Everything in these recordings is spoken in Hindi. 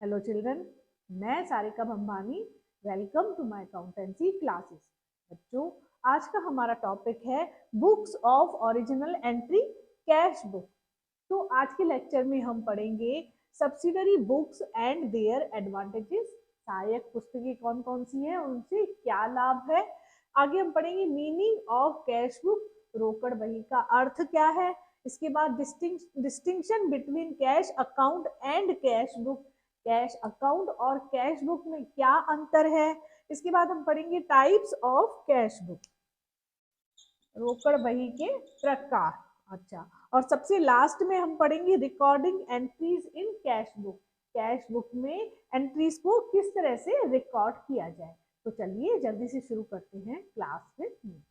हेलो चिल्ड्रन, मैं Sarika Bhambhani. Welcome to my accountancy classes. बच्चों, आज का हमारा टॉपिक है books of original entry, cash book. तो आज के लेक्चर में हम पढ़ेंगे subsidiary books and their advantages. सहायक पुस्तकें कौन कौन सी हैं, उनसे क्या लाभ है। आगे हम पढ़ेंगे मीनिंग ऑफ कैश बुक, रोकड़ बही का अर्थ क्या है। इसके बाद distinction between cash account and cash book, cash account और कैश बुक में क्या अंतर है। इसके बाद हम पढ़ेंगे टाइप्स ऑफ कैश बुक, रोकड़ बही के प्रकार। अच्छा, और सबसे लास्ट में हम पढ़ेंगे recording entries in cash book, cash book में एंट्रीज को किस तरह से रिकॉर्ड किया जाए। तो चलिए जल्दी से शुरू करते हैं क्लास में।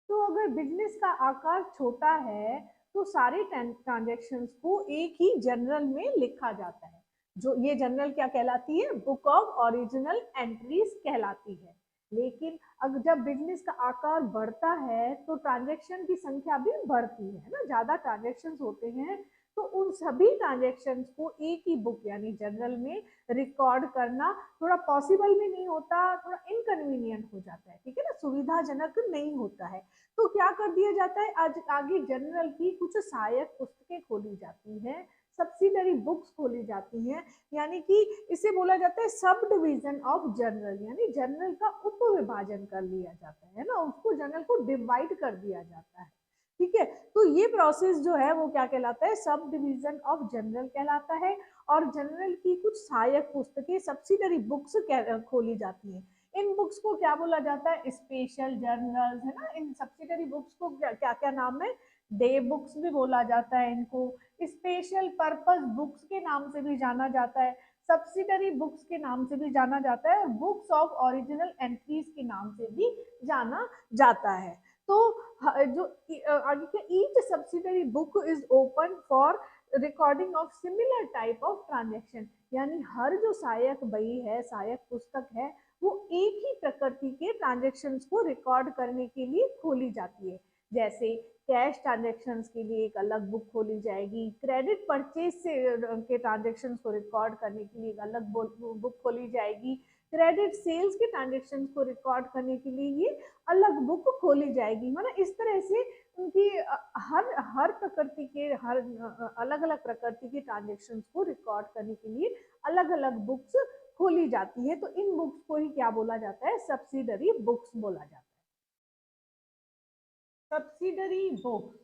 तो अगर बिजनेस का आकार छोटा है तो सारे ट्रांजेक्शन्स को एक ही जर्नल में लिखा जाता है। जो ये जर्नल क्या कहलाती है, बुक ऑफ ओरिजिनल एंट्रीज कहलाती है। लेकिन अगर जब बिजनेस का आकार बढ़ता है तो ट्रांजेक्शन की संख्या भी बढ़ती है ना, ज्यादा ट्रांजेक्शन्स होते हैं तो उन सभी ट्रांजेक्शन्स को एक ही बुक यानी जर्नल में रिकॉर्ड करना थोड़ा पॉसिबल भी नहीं होता, थोड़ा इनकन्वीनियंट हो जाता है, ठीक है ना, सुविधाजनक नहीं होता है। तो क्या कर दिया जाता है, आज आगे जनरल की कुछ सहायक पुस्तकें खोली जाती हैं, सब्सिडरी बुक्स खोली जाती हैं, यानी कि इसे बोला जाता है सब डिवीजन ऑफ जर्नल, यानी जर्नल का उप विभाजन कर लिया जाता है ना, उसको जर्नल को डिवाइड कर दिया जाता है। ठीक है, तो ये प्रोसेस जो है वो क्या कहलाता है, सब डिवीजन ऑफ जनरल कहलाता है। और जनरल की कुछ सहायक पुस्तकें सब्सिडरी बुक्स खोली जाती हैं। इन बुक्स को क्या बोला जाता है, स्पेशल जर्नल्स, है ना। इन सब्सिडरी बुक्स को क्या क्या नाम है, डे बुक्स भी बोला जाता है इनको, स्पेशल पर्पस बुक्स के नाम से भी जाना जाता है, सब्सिडरी बुक्स के नाम से भी जाना जाता है, बुक्स ऑफ ओरिजिनल एंट्रीज के नाम से भी जाना जाता है। तो जो आगे के each subsidiary book is open for recording of similar type of transaction, यानी हर जो सहायक बही है, सहायक पुस्तक है, वो एक ही प्रकृति के ट्रांजेक्शन्स को रिकॉर्ड करने के लिए खोली जाती है। जैसे कैश ट्रांजेक्शन्स के लिए एक अलग बुक खोली जाएगी, क्रेडिट परचेज से के ट्रांजेक्शन्स को रिकॉर्ड करने के लिए एक अलग बुक खोली जाएगी, क्रेडिट सेल्स के ट्रांजेक्शन्स को रिकॉर्ड करने के लिए ये अलग बुक खोली जाएगी। मतलब इस तरह से उनकी हर हर प्रकृति के, हर अलग अलग प्रकृति के ट्रांजेक्शन्स को रिकॉर्ड करने के लिए अलग अलग बुक्स खोली जाती है। तो इन बुक्स को ही क्या बोला जाता है, सब्सिडरी बुक्स बोला जाता है। Subsidiary books,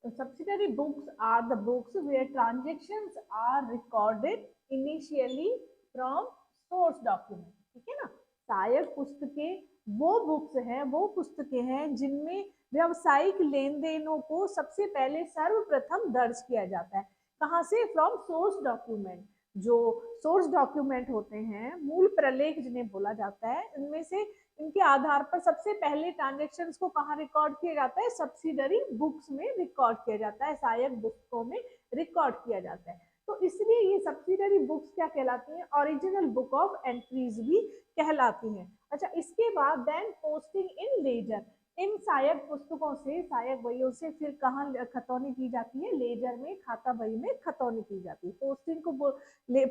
subsidiary books are the books where transactions are recorded initially from source document, ठीक है ना। सहायक पुस्तकें वो बुक्स हैं, वो पुस्तकें हैं जिनमें व्यवसायिक लेन देनों को सबसे पहले सर्वप्रथम दर्ज किया जाता है। कहाँ से, फ्रॉम सोर्स डॉक्यूमेंट। जो सोर्स डॉक्यूमेंट होते हैं, मूल प्रलेख जिन्हें बोला जाता है, इनमें से इनके आधार पर सबसे पहले ट्रांजेक्शन्स को कहाँ रिकॉर्ड किया जाता है, सब्सिडरी बुक्स में रिकॉर्ड किया जाता है, सहायक पुस्तकों में रिकॉर्ड किया जाता है। तो इसलिए ये सब्सिडरी बुक्स क्या कहलाती हैं, ओरिजिनल बुक ऑफ एंट्रीज भी कहलाती हैं। अच्छा, इसके बाद देन पोस्टिंग इन लेजर, इन सहायक पुस्तकों से, सहायक बहियों से फिर कहाँ खतौनी की जाती है, लेजर में, खाता बही में खतौनी की जाती है। पोस्टिंग को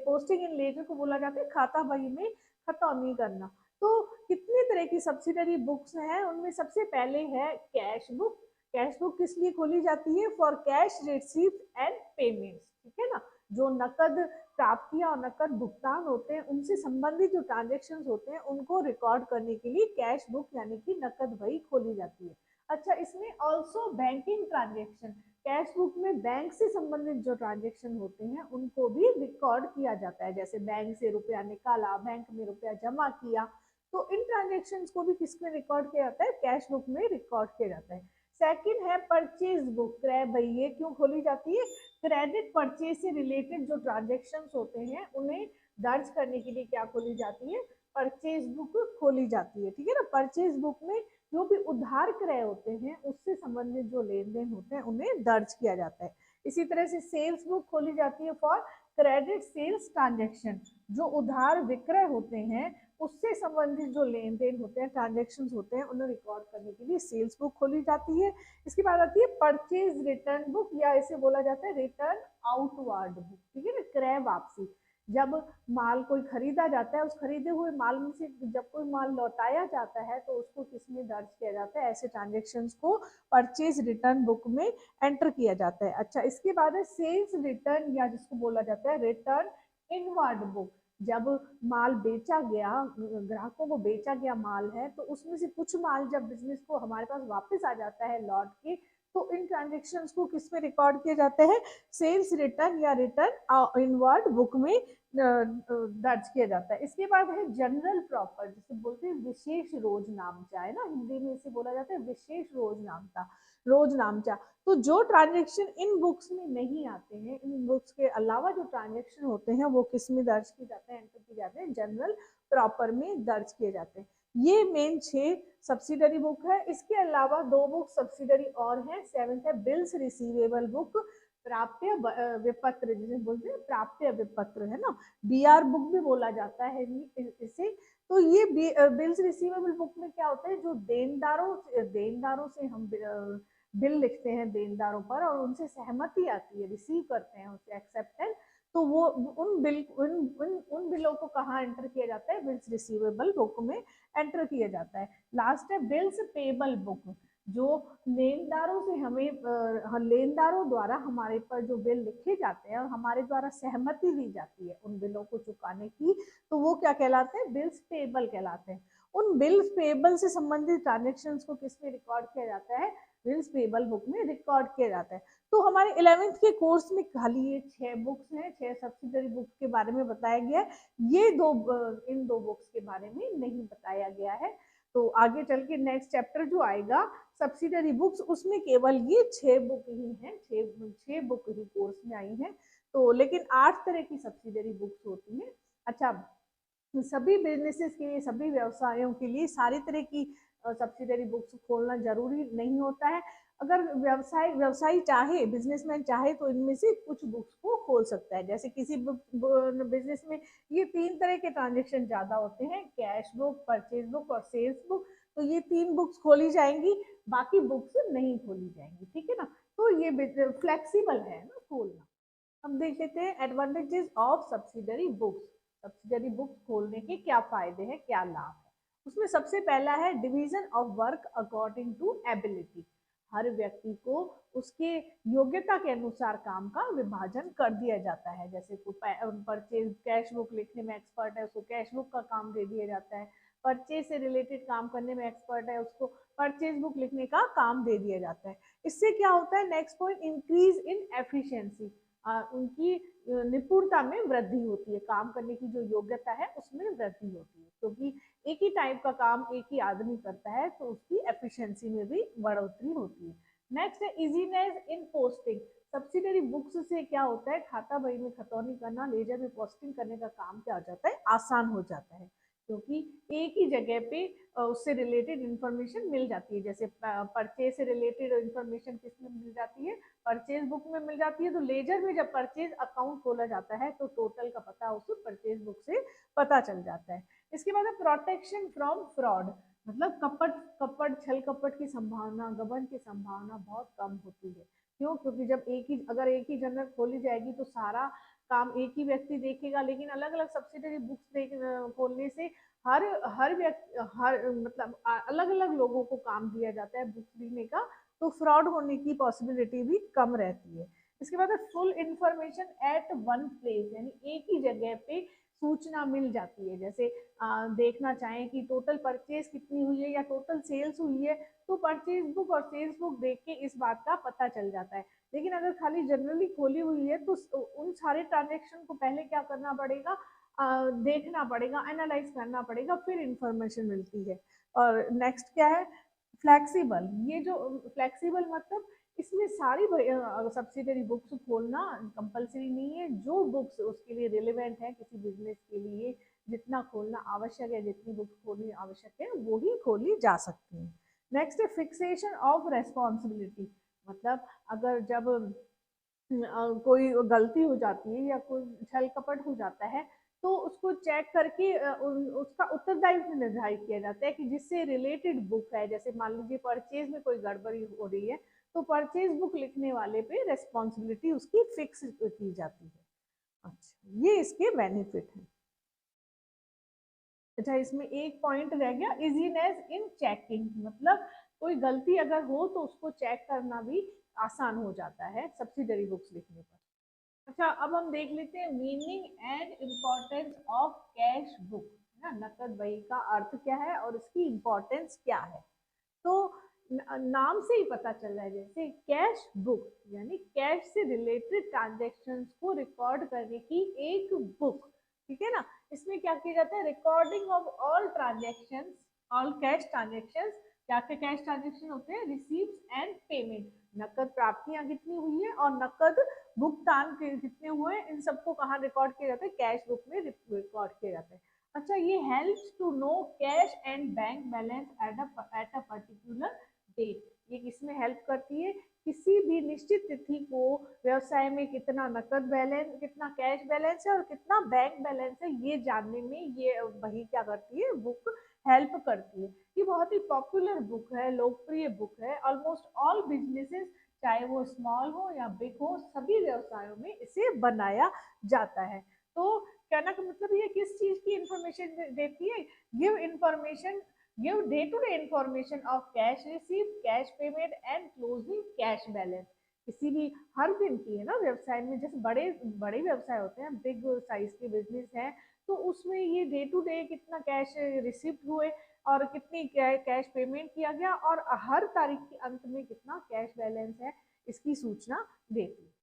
पोस्टिंग इन लेजर को बोला जाता है खाता बही में खतौनी करना। तो कितने तरह की सब्सिडरी बुक्स हैं, उनमें सबसे पहले है कैश बुक। कैश बुक किस लिए खोली जाती है, for cash receipt and payments, ठीक है ना। जो नकद प्राप्तियां और नकद भुगतान होते हैं, उनसे संबंधित जो ट्रांजेक्शन होते हैं उनको रिकॉर्ड करने के लिए कैश बुक यानी कि नकद बही खोली जाती है। अच्छा, इसमें also banking transaction, cash book में बैंक से संबंधित जो ट्रांजेक्शन होते हैं उनको भी रिकॉर्ड किया जाता है। जैसे बैंक से रुपया निकाला, बैंक में रुपया जमा किया, तो इन ट्रांजेक्शन्स को भी किसमें रिकॉर्ड किया जाता है, कैश बुक में रिकॉर्ड किया जाता है। सेकंड है परचेज बुक, क्रय बही, ये क्यों खोली जाती है, क्रेडिट परचेज से रिलेटेड जो ट्रांजेक्शन्स होते हैं उन्हें दर्ज करने के लिए क्या खोली जाती है, परचेज बुक खोली जाती है, ठीक है ना। परचेज बुक में जो भी उधार क्रय होते हैं उससे संबंधित जो लेन देन होते हैं उन्हें दर्ज किया जाता है। इसी तरह से सेल्स बुक खोली जाती है फॉर क्रेडिट सेल्स ट्रांजेक्शन, जो उधार विक्रय होते हैं उससे संबंधित जो लेन देन होते हैं, ट्रांजेक्शन होते हैं, उन्हें रिकॉर्ड करने के लिए सेल्स बुक खोली जाती है। इसके बाद आती है परचेज रिटर्न बुक, या इसे बोला जाता है रिटर्न आउटवर्ड बुक, ठीक है ना, क्रय वापसी। जब माल कोई खरीदा जाता है, उस खरीदे हुए माल में से जब कोई माल लौटाया जाता है तो उसको किसमें दर्ज किया जाता है, ऐसे ट्रांजेक्शन्स को परचेज रिटर्न बुक में एंटर किया जाता है। अच्छा, इसके बाद है सेल्स रिटर्न, या जिसको बोला जाता है रिटर्न इनवर्ड बुक। जब माल बेचा गया, ग्राहकों को बेचा गया माल है, तो उसमें से कुछ माल जब बिजनेस को हमारे पास वापस आ जाता है लौट के, तो इन ट्रांजेक्शन्स को किस में रिकॉर्ड किए जाते हैं, सेल्स रिटर्न या रिटर्न इनवर्ड बुक में दर्ज किया जाता है। इसके बाद है जनरल प्रॉपर, जिसे बोलते हैं विशेष रोजनामचा, है ना, हिंदी में इसे बोला जाता है विशेष रोजनामचा। तो जो ट्रांजेक्शन इन बुक्स में नहीं आते हैं, इन बुक्स के अलावा जो ट्रांजेक्शन होते हैं वो किस में दर्ज किए जाते हैं, एंटर किए जाते हैं जनरल प्रॉपर में दर्ज किए जाते हैं। ये मेन 6 सब्सिडरी बुक है। इसके अलावा 2 बुक सब्सिडरी और हैं। 7th है बिल्स रिसीवेबल बुक, प्राप्य विपत्र, जिसे बोलते हैं प्राप्य विपत्र, है ना, बीआर बुक भी बोला जाता है इसे। तो ये बिल्स रिसीवेबल बुक में क्या होता है, जो देनदारों से हम बिल लिखते हैं देनदारों पर, और उनसे सहमति आती है, रिसीव करते हैं उससे एक्सेप्टेंस, तो वो उन बिलों को कहाँ एंटर किया जाता है, बिल्स रिसीवेबल बुक में एंटर किया जाता है। लास्ट है बिल्स पेबल बुक, जो लेनदारों से लेनदारों द्वारा हमारे पर जो बिल लिखे जाते हैं और हमारे द्वारा सहमति दी जाती है उन बिलों को चुकाने की, तो वो क्या कहलाते हैं, बिल्स पेबल कहलाते हैं। उन बिल्स पेबल से संबंधित ट्रांजेक्शन्स को किसमें रिकॉर्ड किया जाता है, बिल्स पेबल बुक में रिकॉर्ड किया जाता है। तो हमारे 11th के कोर्स में खाली ये 6 बुक्स हैं, 6 सब्सिडरी बुक्स के बारे में बताया गया है। ये इन 2 बुक्स के बारे में नहीं बताया गया है। तो आगे चल के नेक्स्ट चैप्टर जो आएगा सब्सिडरी बुक्स, उसमें केवल ये 6 बुक ही हैं, 6 बुक ही कोर्स में आई हैं। तो लेकिन 8 तरह की सब्सिडरी बुक्स होती हैं। अच्छा, सभी बिजनेसेस के लिए, सभी व्यवसायों के लिए सारी तरह की सब्सिडरी बुक्स खोलना जरूरी नहीं होता है। अगर व्यवसायी चाहे, बिजनेसमैन चाहे, तो इनमें से कुछ बुक्स को खोल सकता है। जैसे किसी बिजनेस में ये 3 तरह के ट्रांजेक्शन ज्यादा होते हैं, कैश बुक, परचेज बुक और सेल्स बुक। तो ये 3 बुक्स खोली जाएंगी, बाकी बुक्स नहीं खोली जाएंगी, ठीक है ना। तो ये फ्लेक्सिबल है ना खोलना। हम देख लेते हैं advantages of subsidiary books. Subsidiary books खोलने के क्या फायदे हैं, क्या लाभ है। उसमें सबसे पहला है division of work according to ability. हर व्यक्ति को उसके योग्यता के अनुसार काम का विभाजन कर दिया जाता है। जैसे परचेज कैश बुक लिखने में एक्सपर्ट है, उसको कैश बुक का काम दे दिया जाता है। परचेज से रिलेटेड काम करने में एक्सपर्ट है, उसको परचेज बुक लिखने का काम दे दिया जाता है। इससे क्या होता है, next point, increase in efficiency. उनकी निपुणता में वृद्धि होती है, काम करने की जो योग्यता है उसमें वृद्धि होती है, क्योंकि एक ही टाइप का काम एक ही आदमी करता है, तो उसकी एफिशिएंसी में भी बढ़ोतरी होती है। नेक्स्ट है इजीनेस इन पोस्टिंग। सब्सिडरी बुक्स से क्या होता है, खाता बही में खतौनी करना, लेजर में पोस्टिंग करने का काम क्या हो जाता है, आसान हो जाता है, क्योंकि एक ही जगह पे उससे रिलेटेड इंफॉर्मेशन मिल जाती है। जैसे परचेज से रिलेटेड इंफॉर्मेशन किसमें मिल जाती है, परचेज बुक में मिल जाती है। तो लेजर में जब परचेज अकाउंट खोला जाता है तो टोटल का पता उस परचेज बुक से पता चल जाता है। इसके बाद है प्रोटेक्शन फ्रॉम फ्रॉड, मतलब कपट छल कपट की संभावना, गबन की संभावना बहुत कम होती है। क्यों, क्योंकि जब अगर एक ही जनरल खोली जाएगी तो सारा काम एक ही व्यक्ति देखेगा, लेकिन अलग अलग सब्सिडरी बुक्स खोलने से हर व्यक्ति मतलब अलग अलग लोगों को काम दिया जाता है बुक्स लिखने का, तो फ्रॉड होने की पॉसिबिलिटी भी कम रहती है। इसके बाद full information at one place, यानी एक ही जगह पे सूचना मिल जाती है। जैसे देखना चाहें कि टोटल परचेज कितनी हुई है या टोटल सेल्स हुई है, तो परचेज बुक और सेल्स बुक देख के इस बात का पता चल जाता है। लेकिन अगर खाली जनरली खोली हुई है तो उन सारे ट्रांजेक्शन को पहले क्या करना पड़ेगा, देखना पड़ेगा, एनालाइज करना पड़ेगा, फिर इंफॉर्मेशन मिलती है। और नेक्स्ट क्या है, फ्लेक्सिबल। ये जो फ्लेक्सिबल मतलब इसमें सारी सब्सिडरी बुक्स खोलना कंपलसरी नहीं है। जो बुक्स उसके लिए रिलेवेंट है किसी बिजनेस के लिए, जितना खोलना आवश्यक है, जितनी बुक्स खोलनी आवश्यक है, वो ही खोली जा सकती है। नेक्स्ट है फिक्सेशन ऑफ रेस्पॉन्सिबिलिटी, मतलब अगर जब कोई गलती हो जाती है या कोई छल कपट हो जाता है, तो उसको चेक करके उसका उत्तरदायित्व निर्धारित किया जाता है कि जिससे रिलेटेड बुक है, जैसे मान लीजिए परचेज में कोई गड़बड़ी हो रही है तो परचेज बुक लिखने वाले पे रेस्पॉन्सिबिलिटी उसकी फिक्स की जाती है। अच्छा, ये इसके बेनिफिट है। अच्छा, इसमें एक पॉइंट रह गया, इजीनेस इन चेकिंग, मतलब कोई गलती अगर हो तो उसको चेक करना भी आसान हो जाता है सब्सिडरी बुक्स लिखने पर। अच्छा, अब हम देख लेते हैं meaning and importance of cash book, है ना, नकद बही का अर्थ क्या है और इसकी इम्पोर्टेंस क्या है। तो नाम से ही पता चल रहा है, जैसे कैश बुक यानी कैश से रिलेटेड ट्रांजेक्शन्स को रिकॉर्ड करने की एक बुक, ठीक है ना। इसमें क्या किया जाता है, recording of all transactions, all cash transactions. क्या क्या कैश ट्रांजेक्शन होते हैं, रिसीव्स एंड पेमेंट, नकद प्राप्तियां कितनी हुई है और नकद भुगतान कितने हुए, इन सबको कहाँ रिकॉर्ड किया जाता है, कैश बुक में रिकॉर्ड किया जाता है। अच्छा, ये helps to know cash and bank balance at a particular date, ये किसमें हेल्प करती है, किसी भी निश्चित तिथि को व्यवसाय में कितना नकद बैलेंस, कितना कैश बैलेंस है और कितना बैंक बैलेंस है, ये जानने में ये वही क्या करती है, बुक हेल्प करती है। ये बहुत ही पॉपुलर बुक है, लोकप्रिय बुक है, ऑलमोस्ट ऑल बिजनेसेस चाहे वो स्मॉल हो या बिग हो, सभी व्यवसायों में इसे बनाया जाता है। तो कहना का मतलब ये किस चीज की इंफॉर्मेशन देती है, give information, give day to day information of cash receive, cash payment and closing cash balance, किसी भी हर दिन की, है ना, व्यवसाय में जैसे बड़े बड़े व्यवसाय होते हैं, बिग साइज के बिजनेस है, तो उसमें ये डे टू डे कितना कैश रिसीव हुए और कितनी कैश पेमेंट किया गया और हर तारीख के अंत में कितना कैश बैलेंस है, इसकी सूचना देती है।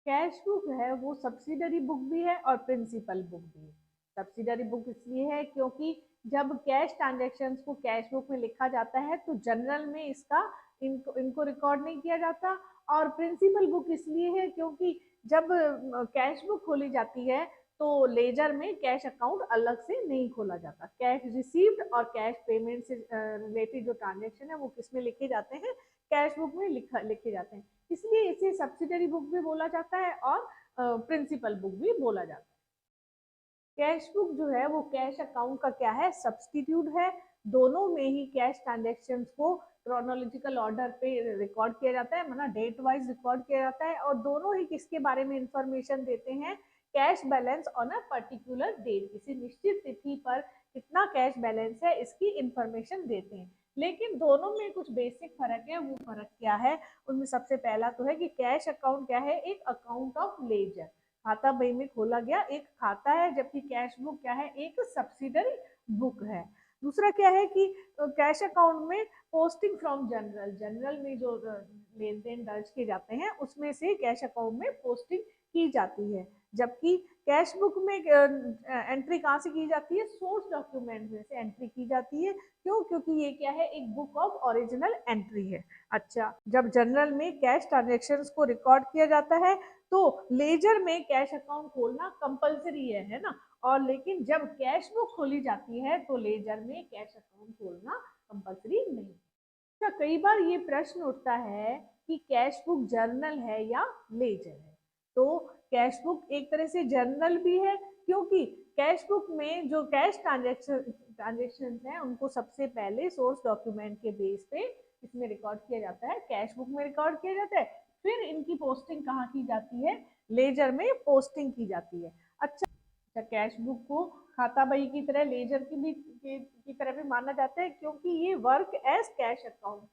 कैश बुक है वो सब्सिडरी बुक भी है और प्रिंसिपल बुक भी है। सब्सिडरी बुक इसलिए है क्योंकि जब कैश ट्रांजेक्शन्स को कैश बुक में लिखा जाता है तो जनरल में इसका इनको रिकॉर्ड नहीं किया जाता, और प्रिंसिपल बुक इसलिए है क्योंकि जब कैश बुक खोली जाती है तो लेजर में कैश अकाउंट अलग से नहीं खोला जाता, कैश रिसीव्ड और कैश पेमेंट से रिलेटेड जो ट्रांजेक्शन है वो किसमें लिखे जाते हैं, कैश बुक में लिखे जाते हैं, इसलिए इसे सब्सिडरी बुक भी बोला जाता है और प्रिंसिपल बुक भी बोला जाता है। कैश बुक जो है वो कैश अकाउंट का क्या है, सब्सटीट्यूट है, दोनों में ही कैश ट्रांजेक्शन को क्रोनोलॉजिकल ऑर्डर पे रिकॉर्ड किया जाता है, मतलब डेट वाइज रिकॉर्ड किया जाता है, और दोनों ही किसके बारे में इंफॉर्मेशन देते हैं, cash balance on a particular date, किसी निश्चित तिथि पर कितना कैश बैलेंस है इसकी इंफॉर्मेशन देते हैं। लेकिन दोनों में कुछ बेसिक फर्क है, वो फर्क क्या है, उनमें सबसे पहला तो है कि कैश अकाउंट क्या है, एक अकाउंट ऑफ लेजर, खाता बही में खोला गया एक खाता है, जबकि कैश बुक क्या है, एक सब्सिडरी बुक है। दूसरा क्या है कि कैश अकाउंट में पोस्टिंग फ्रॉम जनरल, जनरल में जो लेन देन दर्ज किए जाते हैं उसमें से कैश अकाउंट में पोस्टिंग की जाती है, जबकि कैश बुक में एंट्री कहाँ से की जाती है, सोर्स डॉक्यूमेंट में से एंट्री की जाती है। क्यों, क्योंकि ये क्या है, एक बुक ऑफ ओरिजिनल एंट्री है। अच्छा, जब जनरल में कैश ट्रांजेक्शन्स को रिकॉर्ड किया जाता है तो लेजर में कैश अकाउंट खोलना कंपलसरी है ना, और लेकिन जब कैश बुक खोली जाती है तो लेजर में कैश अकाउंट खोलना कंपलसरी नहीं। अच्छा, कई बार ये प्रश्न उठता है कि कैश बुक जर्नल है या लेजर है, तो कैश बुक एक तरह से जर्नल भी है, क्योंकि कैश बुक में जो कैश ट्रांजेक्शन हैं उनको सबसे पहले सोर्स डॉक्यूमेंट के बेस पे इसमें रिकॉर्ड किया जाता है, कैश बुक में रिकॉर्ड किया जाता है, फिर इनकी पोस्टिंग कहाँ की जाती है, लेजर में पोस्टिंग की जाती है। अच्छा, कैश बुक को खाता बही की तरह लेजर की तरह भी माना जाता है, क्योंकि ये work as cash account,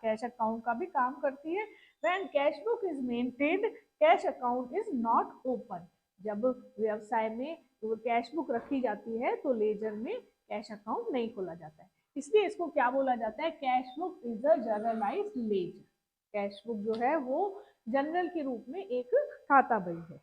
cash account का भी काम करती है। When cash book is maintained cash account is not open, जब व्यवसाय में कैश बुक रखी जाती है तो लेजर में कैश अकाउंट नहीं खोला जाता है, इसलिए इसको क्या बोला जाता है, cash book is a journalised ledger, cash book जो है वो जनरल के रूप में एक खाता बही है।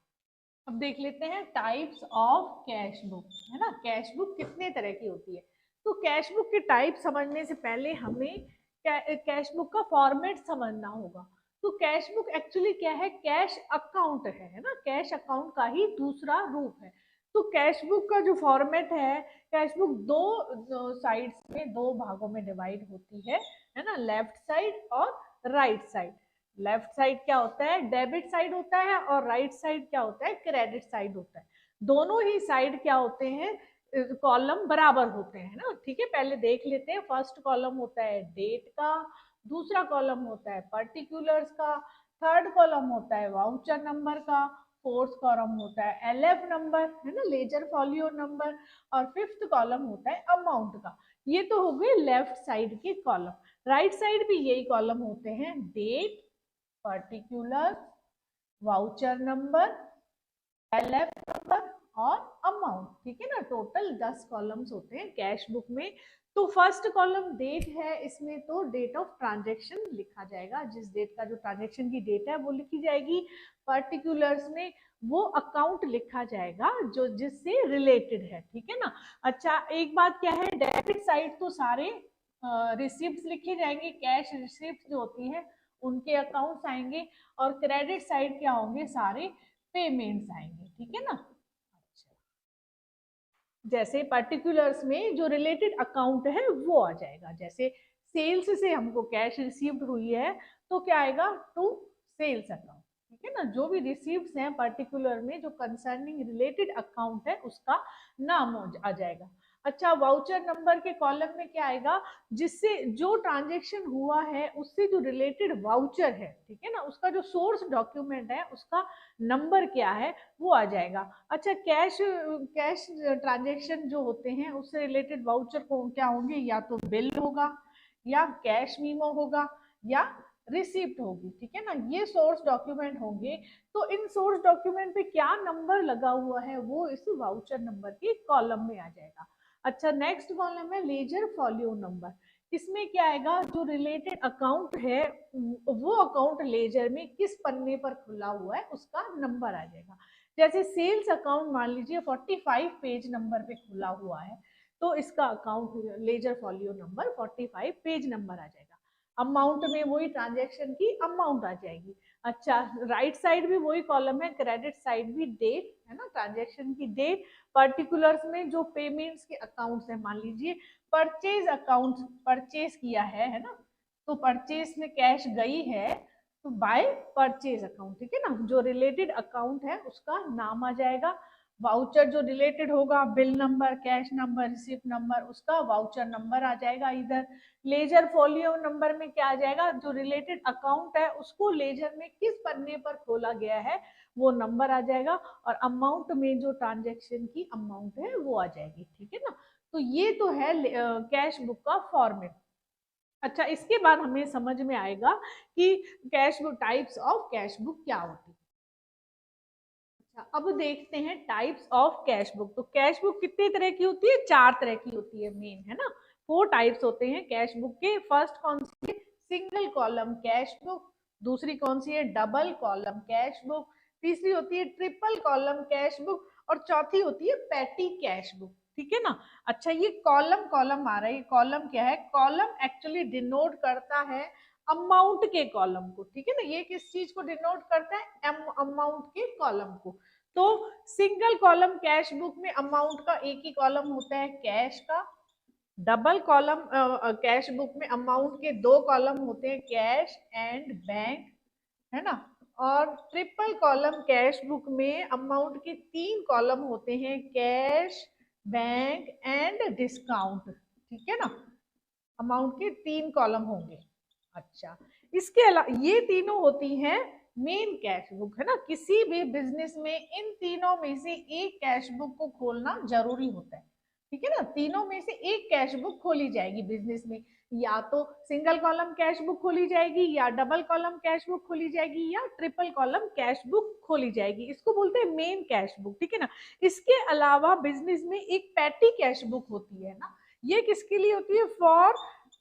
अब देख लेते हैं टाइप्स ऑफ कैश बुक, है ना, कैश बुक कितने तरह की होती है। तो कैश बुक के टाइप समझने से पहले हमें कैश बुक का फॉर्मेट समझना होगा। तो कैश बुक एक्चुअली क्या है, कैश अकाउंट है ना, कैश अकाउंट का ही दूसरा रूप है। तो कैश बुक का जो फॉर्मेट है, कैश बुक दो साइड्स में, दो भागों में डिवाइड होती है ना, लेफ्ट साइड और राइट साइड। लेफ्ट साइड क्या होता है, डेबिट साइड होता है, और राइट साइड क्या होता है, क्रेडिट साइड होता है। दोनों ही साइड क्या होते हैं, कॉलम बराबर होते हैं ना। ठीक है, पहले देख लेते हैं। फर्स्ट कॉलम होता है डेट का, दूसरा कॉलम होता है पर्टिकुलर्स का, थर्ड कॉलम होता है वाउचर नंबर का, फोर्थ कॉलम होता है एलएफ नंबर, है ना, लेजर फॉलियो नंबर, और फिफ्थ कॉलम होता है अमाउंट का। ये तो हो गए लेफ्ट साइड के कॉलम। राइट साइड भी यही कॉलम होते हैं, date, particular, voucher number, LF number और अमाउंट। ठीक है ना, टोटल 10 कॉलम्स होते हैं कैश बुक में। तो फर्स्ट कॉलम डेट है, इसमें तो डेट ऑफ ट्रांजैक्शन लिखा जाएगा, जिस डेट का जो ट्रांजैक्शन की डेट है वो लिखी जाएगी। पर्टिकुलर्स में वो अकाउंट लिखा जाएगा जो जिससे रिलेटेड है। ठीक है ना। अच्छा, एक बात क्या है, डेबिट साइड तो सारे रिसिप्ट लिखे जाएंगे, कैश रिसिप्ट जो होती है उनके अकाउंट्स आएंगे, और क्रेडिट साइड क्या होंगे, सारे पेमेंट्स आएंगे। ठीक है ना। अच्छा, जैसे पर्टिकुलर्स में जो रिलेटेड अकाउंट है वो आ जाएगा, जैसे सेल्स से हमको कैश रिसीव्ड हुई है तो क्या आएगा, टू सेल्स अकाउंट। ठीक है ना, जो भी रिसीव्ड्स हैं पर्टिकुलर में जो कंसर्निंग रिलेटेड अकाउंट है उसका नाम आ जाएगा। अच्छा, वाउचर नंबर के कॉलम में क्या आएगा, जिससे जो ट्रांजेक्शन हुआ है उससे जो रिलेटेड वाउचर है, ठीक है ना, उसका जो सोर्स डॉक्यूमेंट है उसका नंबर क्या है वो आ जाएगा। अच्छा, कैश कैश ट्रांजेक्शन जो होते हैं उससे रिलेटेड वाउचर को क्या होंगे, या तो बिल होगा, या कैश मीमो होगा, या रिसिप्ट होगी। ठीक है ना, ये सोर्स डॉक्यूमेंट होंगे। तो इन सोर्स डॉक्यूमेंट पे क्या नंबर लगा हुआ है वो इस वाउचर नंबर के कॉलम में आ जाएगा। अच्छा, नेक्स्ट कॉलम है लेजर फॉलियो नंबर। इसमें क्या आएगा, जो रिलेटेड अकाउंट है वो अकाउंट लेजर में किस पन्ने पर खुला हुआ है उसका नंबर आ जाएगा। जैसे सेल्स अकाउंट मान लीजिए 45 पेज नंबर पे खुला हुआ है, तो इसका account ledger folio number 45 page number आ जाएगा। अमाउंट में वही ट्रांजेक्शन की अमाउंट आ जाएगी। अच्छा, राइट साइड भी वही कॉलम है, क्रेडिट साइड भी डेट है ना, ट्रांजेक्शन की डेट। पर्टिकुलर्स में जो पेमेंट्स के अकाउंट्स है, मान लीजिए परचेज अकाउंट, परचेज किया है ना, तो परचेज में कैश गई है तो बाय परचेज अकाउंट। ठीक है ना, जो रिलेटेड अकाउंट है उसका नाम आ जाएगा। वाउचर जो रिलेटेड होगा, bill number, cash number, receipt number, उसका वाउचर नंबर आ जाएगा इधर। लेजर फोलियो नंबर में क्या आ जाएगा, जो रिलेटेड अकाउंट है उसको लेजर में किस पन्ने पर खोला गया है वो नंबर आ जाएगा, और अमाउंट में जो ट्रांजेक्शन की अमाउंट है वो आ जाएगी। ठीक है ना, तो ये तो है कैश बुक का फॉर्मेट। अच्छा, इसके बाद हमें समझ में आएगा कि cash book, types of cash book क्या होती है। अच्छा, अब देखते हैं टाइप्स ऑफ कैश बुक। तो कैश बुक कितने तरह की होती है, 4 तरह की होती है मेन, है ना। 4 टाइप्स होते हैं कैश बुक के। फर्स्ट कौन सी है, सिंगल कॉलम कैश बुक। दूसरी कौन सी है, डबल कॉलम कैश बुक। तीसरी होती है ट्रिपल कॉलम कैश बुक, और चौथी होती है पैटी कैश बुक। ठीक है ना। अच्छा, ये कॉलम कॉलम आ रहा है, कॉलम क्या है, कॉलम एक्चुअली डिनोट करता है अमाउंट के कॉलम को। ठीक है ना, ये किस चीज को डिनोट करता है, अमाउंट के कॉलम को। तो सिंगल कॉलम कैश बुक में अमाउंट का एक ही कॉलम होता है कैश का। डबल कॉलम कैश बुक में अमाउंट के 2 कॉलम होते हैं, कैश एंड बैंक, है ना। और ट्रिपल कॉलम कैश बुक में अमाउंट के 3 कॉलम होते हैं, कैश, बैंक एंड डिस्काउंट। ठीक है ना, अमाउंट के 3 कॉलम होंगे। अच्छा, इसके अलावा ये तीनों होती हैं मेन कैश बुक, है ना। किसी भी बिजनेस में इन तीनों में से एक कैश बुक को खोलना जरूरी होता है। ठीक है ना, तीनों में से एक कैश बुक खोली जाएगी बिजनेस में, या तो सिंगल कॉलम कैश बुक खोली जाएगी, या डबल कॉलम कैश बुक खोली जाएगी, या ट्रिपल कॉलम कैश बुक खोली जाएगी। इसको बोलते हैं मेन कैश बुक। ठीक है ना, इसके अलावा बिजनेस में एक पैटी कैश बुक होती है ना, ये किसके लिए होती है, फॉर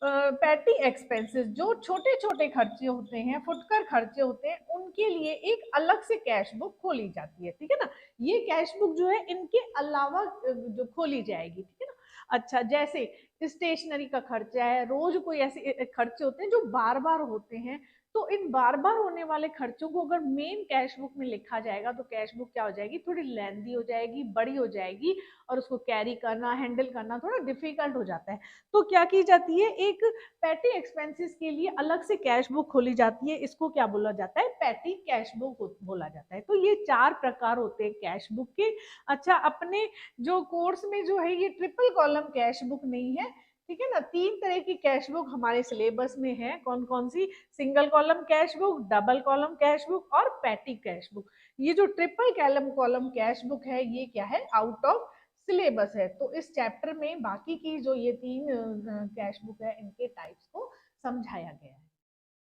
पैटी एक्सपेंसेस, जो छोटे छोटे खर्चे होते हैं, फुटकर खर्चे होते हैं, उनके लिए एक अलग से कैश बुक खोली जाती है। ठीक है ना, ये कैश बुक जो है इनके अलावा जो खोली जाएगी। ठीक है ना। अच्छा, जैसे स्टेशनरी का खर्चा है, रोज कोई ऐसे खर्चे होते हैं जो बार बार होते हैं, तो इन बार बार होने वाले खर्चों को अगर मेन कैश बुक में लिखा जाएगा तो कैश बुक क्या हो जाएगी, थोड़ी लेंदी हो जाएगी, बड़ी हो जाएगी, और उसको कैरी करना, हैंडल करना थोड़ा डिफिकल्ट हो जाता है। तो क्या की जाती है, एक पैटी एक्सपेंसेस के लिए अलग से कैश बुक खोली जाती है, इसको क्या बोला जाता है, पैटी कैश बुक बोला जाता है। तो ये 4 प्रकार होते हैं कैश बुक के। अच्छा, अपने जो कोर्स में जो है ये ट्रिपल कॉलम कैश बुक नहीं है, ठीक है ना। 3 तरह की कैश बुक हमारे सिलेबस में है, कौन कौन सी, single column cash book, double column cash book और पैटी कैश बुक। ये जो ट्रिपल कॉलम कैश बुक है ये क्या है, आउट ऑफ सिलेबस है। तो इस चैप्टर में बाकी की जो ये 3 कैश बुक है इनके टाइप्स को समझाया गया है।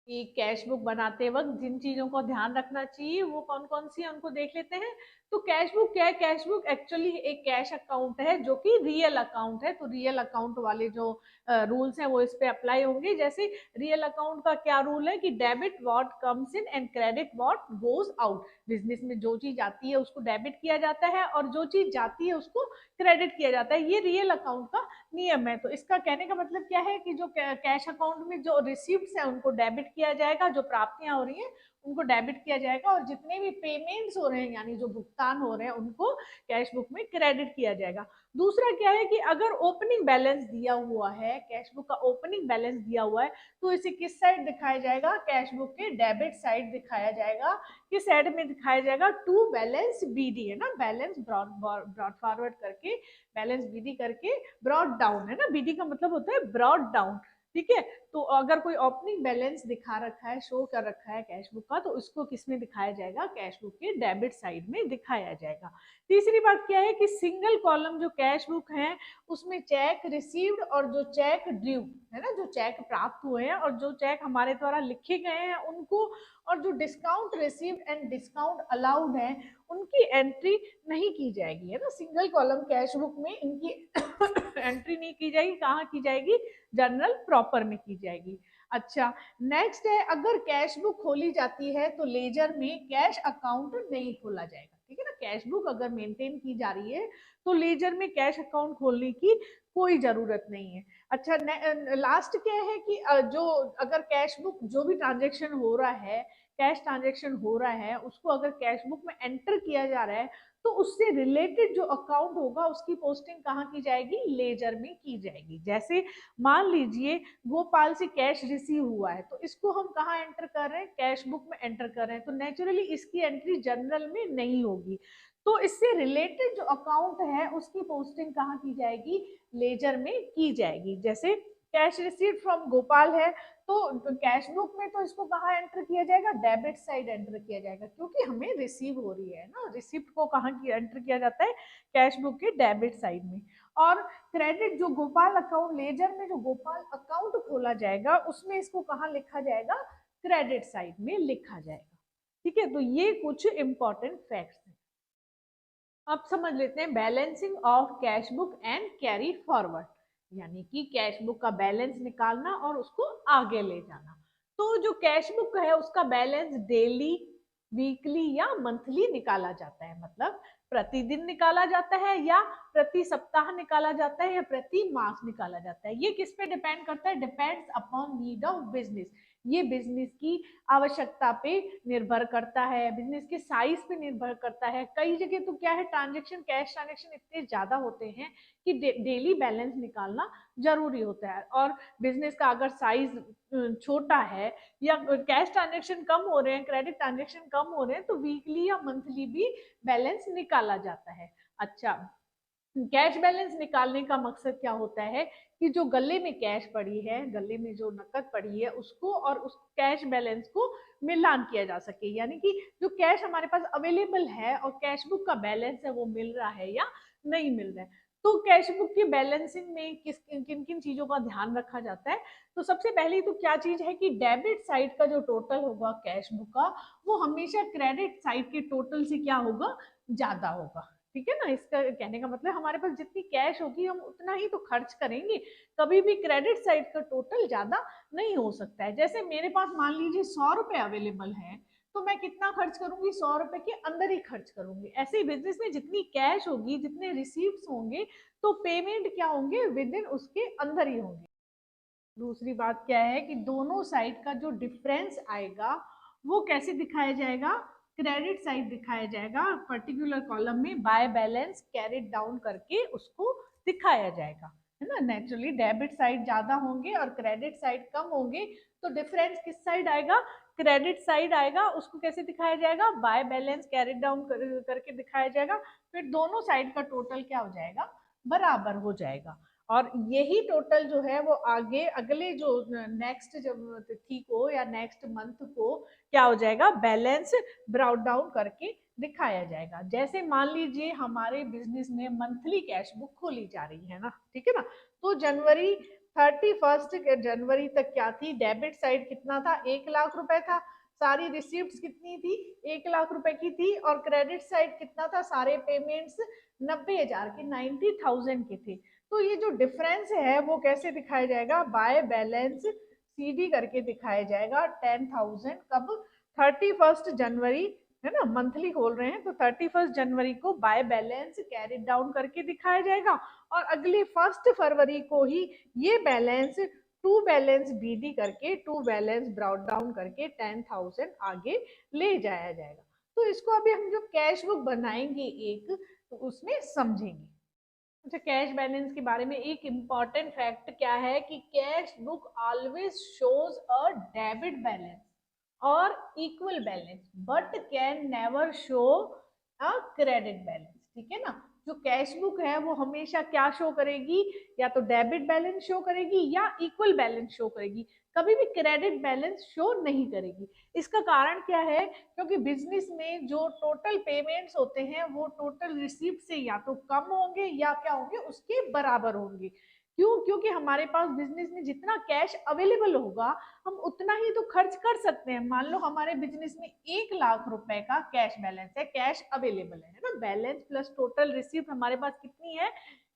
कि कैश बुक बनाते वक्त जिन चीजों को ध्यान रखना चाहिए वो कौन कौन सी है उनको देख लेते हैं। तो कैश बुक क्या है, कैश बुक एक्चुअली एक कैश अकाउंट है जो कि रियल अकाउंट है। तो रियल अकाउंट वाले जो रूल्स हैं वो इस पे अप्लाई होंगे। जैसे रियल अकाउंट का क्या रूल है कि debit what comes in and credit what goes out. Business में जो चीज आती है उसको डेबिट किया जाता है और जो चीज जाती है उसको क्रेडिट किया जाता है। ये रियल अकाउंट का नियम है। तो इसका कहने का मतलब क्या है कि जो कैश अकाउंट में जो रिसिप्ट है उनको डेबिट किया जाएगा, जो प्राप्तियां हो रही हैं उनको डेबिट किया जाएगा, और जितने भी पेमेंट्स हो रहे हैं यानी जो भुगतान हो रहे हैं उनको कैश बुक में क्रेडिट किया जाएगा। दूसरा क्या है कि अगर ओपनिंग बैलेंस दिया हुआ है, कैश बुक का ओपनिंग बैलेंस दिया हुआ है, तो इसे किस साइड दिखाया जाएगा, कैश बुक के डेबिट साइड दिखाया जाएगा। किस साइड में दिखाया जाएगा, टू बैलेंस बीडी है ना, बैलेंस ब्रॉड फॉरवर्ड करके, बैलेंस बीडी करके ब्रॉड डाउन है ना, बीडी का मतलब होता है ब्रॉड डाउन, ठीक है। तो अगर कोई ओपनिंग बैलेंस दिखा रखा है, शो कर रखा है कैश बुक का, तो इसको किस में दिखाया जाएगा, कैश बुक के डेबिट साइड में दिखाया जाएगा। तीसरी बात क्या है कि सिंगल कॉलम जो कैश बुक है उसमें चेक रिसीव्ड और जो चेक ड्यू है ना, जो चेक प्राप्त हुए हैं और जो चेक हमारे द्वारा लिखे गए हैं उनको, और जो discount received and discount allowed है उनकी एंट्री नहीं की जाएगी, है ना। सिंगल कॉलम कैश बुक में इनकी एंट्री नहीं की जाएगी, कहाँ की जाएगी, जर्नल प्रॉपर में की जाएगी। अच्छा, नेक्स्ट है, अगर कैश बुक खोली जाती है तो लेजर में कैश अकाउंट नहीं खोला जाएगा, ठीक है ना। कैश बुक अगर मेंटेन की जा रही है तो लेजर में कैश अकाउंट खोलने की कोई जरूरत नहीं है। अच्छा, लास्ट क्या है कि जो अगर कैश बुक जो भी ट्रांजेक्शन हो रहा है, कैश ट्रांजेक्शन हो रहा है, उसको अगर कैश बुक में एंटर किया जा रहा है तो उससे रिलेटेड जो अकाउंट होगा उसकी पोस्टिंग कहाँ की जाएगी, लेजर में की जाएगी। जैसे मान लीजिए गोपाल से कैश रिसीव हुआ है तो इसको हम कहाँ एंटर कर रहे हैं, कैश बुक में एंटर कर रहे हैं, तो नेचुरली इसकी एंट्री जर्नल में नहीं होगी। तो इससे रिलेटेड जो अकाउंट है उसकी पोस्टिंग कहाँ की जाएगी, लेजर में की जाएगी। जैसे कैश रिसीव फ्रॉम गोपाल है तो कैश बुक में तो इसको कहाँ एंटर किया जाएगा, डेबिट साइड एंटर किया जाएगा, क्योंकि हमें रिसीव हो रही है ना। रिसिप्ट को कहाँ एंटर किया जाता है, कैश बुक के डेबिट साइड में। और क्रेडिट जो गोपाल अकाउंट, लेजर में जो गोपाल अकाउंट खोला जाएगा उसमें इसको कहाँ लिखा जाएगा, क्रेडिट साइड में लिखा जाएगा, ठीक है। तो ये कुछ इंपॉर्टेंट फैक्ट्स हैं। अब समझ लेते हैं balancing of cash book and carry forward, यानी कि कैश बुक का बैलेंस निकालना और उसको आगे ले जाना। तो जो कैश बुक है उसका बैलेंस डेली, वीकली या मंथली निकाला जाता है, मतलब प्रतिदिन निकाला जाता है या प्रति सप्ताह निकाला जाता है या प्रति मास निकाला जाता है। ये किस पे डिपेंड करता है, depends upon need of business. ये बिजनेस की आवश्यकता पे निर्भर करता है, बिजनेस के साइज पे निर्भर करता है। कई जगह तो क्या है, ट्रांजेक्शन, कैश ट्रांजेक्शन इतने ज्यादा होते हैं कि डेली बैलेंस निकालना जरूरी होता है। और बिजनेस का अगर साइज छोटा है या कैश ट्रांजेक्शन कम हो रहे हैं, क्रेडिट ट्रांजेक्शन कम हो रहे हैं, तो वीकली या मंथली भी बैलेंस निकाला जाता है। अच्छा, कैश बैलेंस निकालने का मकसद क्या होता है कि जो गले में कैश पड़ी है, गले में जो नकद पड़ी है उसको और उस कैश बैलेंस को मिलान किया जा सके, यानी कि जो कैश हमारे पास अवेलेबल है और कैश बुक का बैलेंस है वो मिल रहा है या नहीं मिल रहा है। तो कैश बुक की बैलेंसिंग में किन किन चीजों का ध्यान रखा जाता है। तो सबसे पहले तो क्या चीज है कि डेबिट साइड का जो टोटल होगा कैश बुक का वो हमेशा क्रेडिट साइड के टोटल से क्या होगा, ज्यादा होगा, ठीक है ना। इसका कहने का मतलब हमारे पास जितनी कैश होगी हम उतना ही तो खर्च करेंगे, कभी भी क्रेडिट साइड का टोटल ज्यादा नहीं हो सकता है। जैसे मेरे पास मान लीजिए 100 रुपए अवेलेबल है तो मैं कितना खर्च करूंगी, 100 रुपए के अंदर ही खर्च करूंगी। ऐसे ही बिजनेस में जितनी कैश होगी, जितने रिसीव्स होंगे, तो पेमेंट क्या होंगे, विद इन उसके अंदर ही होंगे। दूसरी बात क्या है कि दोनों साइड का जो डिफरेंस आएगा वो कैसे दिखाया जाएगा, क्रेडिट साइड दिखाया जाएगा, पर्टिकुलर कॉलम में बाय बैलेंस कैरिड डाउन करके उसको दिखाया जाएगा, है ना। नेचुरली डेबिट साइड ज्यादा होंगे और क्रेडिट साइड कम होंगे, तो डिफरेंस किस साइड आएगा, क्रेडिट साइड आएगा। उसको कैसे दिखाया जाएगा, बाय बैलेंस कैरिड डाउन करके दिखाया जाएगा। फिर दोनों साइड का टोटल क्या हो जाएगा, बराबर हो जाएगा। और यही टोटल जो है वो आगे अगले जो नेक्स्ट जब तिथि को या नेक्स्ट मंथ को क्या हो जाएगा, बैलेंस ब्राउट डाउन करके दिखाया जाएगा। जैसे मान लीजिए हमारे बिजनेस में मंथली कैश बुक खोली जा रही है ना, ठीक है ना। तो जनवरी 31 जनवरी तक क्या थी, डेबिट साइड कितना था, 1 लाख रुपए था। सारी रिसिप्ट कितनी थी, 1 लाख रुपए की थी। और क्रेडिट साइड कितना था, सारे पेमेंट्स 90,000 के 90,000 के थे। तो ये जो डिफरेंस है वो कैसे दिखाया जाएगा, बाय बैलेंस सीडी करके दिखाया जाएगा। 10,000 कब, 31 जनवरी, है ना, मंथली खोल रहे हैं तो 31 जनवरी को बाय बैलेंस कैरी डाउन करके दिखाया जाएगा। और अगले 1 फरवरी को ही ये बैलेंस टू बैलेंस बीडी करके, टू बैलेंस ब्राउट डाउन करके 10,000 आगे ले जाया जाएगा। तो इसको अभी हम जो कैश बुक बनाएंगे एक, तो उसमें समझेंगे। अच्छा, कैश बैलेंस के बारे में एक इम्पॉर्टेंट फैक्ट क्या है कि cash book always shows a debit balance और equal balance but can never show a credit balance, ठीक है ना। जो कैश बुक है वो हमेशा क्या शो करेगी, या तो डेबिट बैलेंस शो करेगी या इक्वल बैलेंस शो करेगी, कभी भी क्रेडिट बैलेंस शो नहीं करेगी। इसका कारण क्या है, क्योंकि बिजनेस में जो टोटल पेमेंट्स होते हैं वो टोटल रिसीप्ट से या तो कम होंगे या क्या होंगे, उसके बराबर होंगे। क्यों, क्योंकि हमारे पास बिजनेस में जितना कैश अवेलेबल होगा हम उतना ही तो खर्च कर सकते हैं। मान लो हमारे बिजनेस में 1 लाख रुपए का कैश बैलेंस है, कैश अवेलेबल है ना, बैलेंस प्लस टोटल रिसीप्ट हमारे पास कितनी है,